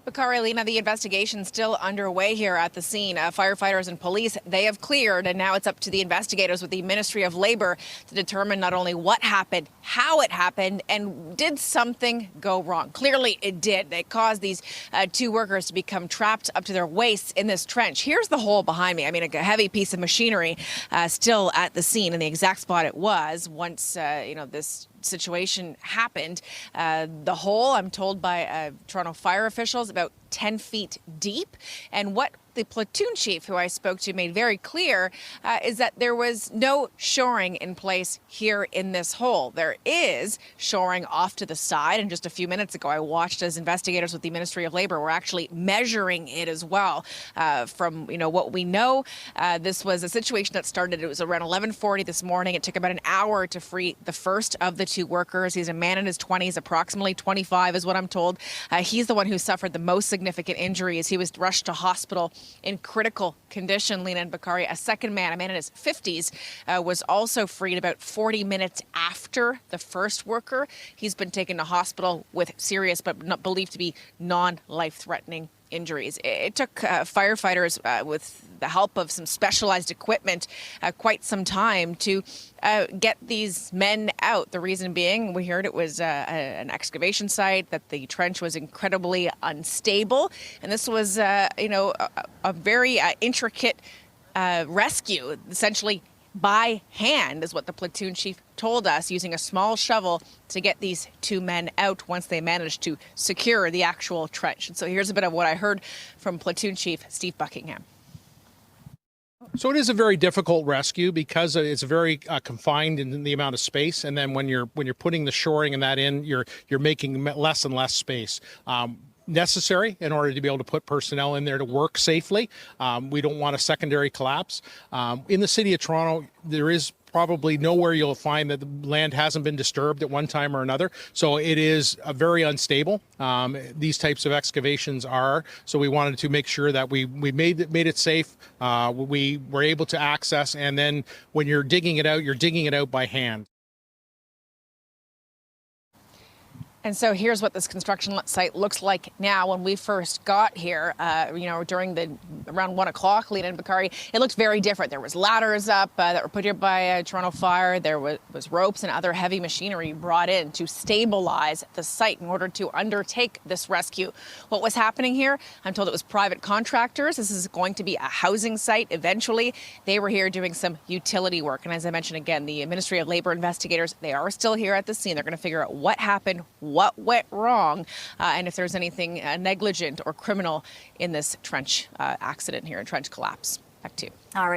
Bakari, Lena, the investigation still underway here at the scene. Firefighters and police, they have cleared, and now it's up to the investigators with the Ministry of Labor to determine not only what happened, how it happened, and did something go wrong. Clearly it did. It caused these two workers to become trapped up to their waists in this trench. Here's the hole behind me. I mean, a heavy piece of machinery still at the scene in the exact spot it was once, this situation happened. The hole, I'm told by Toronto fire officials, about 10 feet deep. And what the platoon chief, who I spoke to, made very clear is that there was no shoring in place here in this hole. There is shoring off to the side. And just a few minutes ago, I watched as investigators with the Ministry of Labor were actually measuring it as well. From what we know, this was a situation that started. It was around 11:40 this morning. It took about an hour to free the first of the two workers. He's a man in his 20s, approximately 25 is what I'm told. He's the one who suffered the most significant injuries. He was rushed to hospital in critical condition, Lena and Bakari. A second man, a man in his 50s, was also freed about 40 minutes after the first worker. He's been taken to hospital with serious but not believed to be non-life-threatening injuries. It took firefighters with the help of some specialized equipment quite some time to get these men out. The reason being, we heard it was an excavation site, that the trench was incredibly unstable. And this was, a very intricate rescue, essentially by hand, is what the platoon chief told us, using a small shovel to get these two men out once they managed to secure the actual trench. And so here's a bit of what I heard from platoon chief Steve Buckingham. So it is a very difficult rescue because it's very confined in the amount of space, and then when you're putting the shoring and that in, you're making less and less space. Necessary in order to be able to put personnel in there to work safely. We don't want a secondary collapse. In the city of Toronto, there is probably nowhere you'll find that the land hasn't been disturbed at one time or another. So it is very unstable. These types of excavations are. So we wanted to make sure that we made it safe. We were able to access, and then when you're digging it out, you're digging it out by hand. And so here's what this construction site looks like now. When we first got here, during around 1 o'clock, Lena and Bakari, it looked very different. There was ladders up that were put here by Toronto Fire. There was ropes and other heavy machinery brought in to stabilize the site in order to undertake this rescue. What was happening here? I'm told it was private contractors. This is going to be a housing site eventually. They were here doing some utility work. And as I mentioned again, the Ministry of Labor investigators, they are still here at the scene. They're going to figure out what happened, what went wrong, and if there's anything negligent or criminal in this trench accident here, trench collapse. Back to you. All right.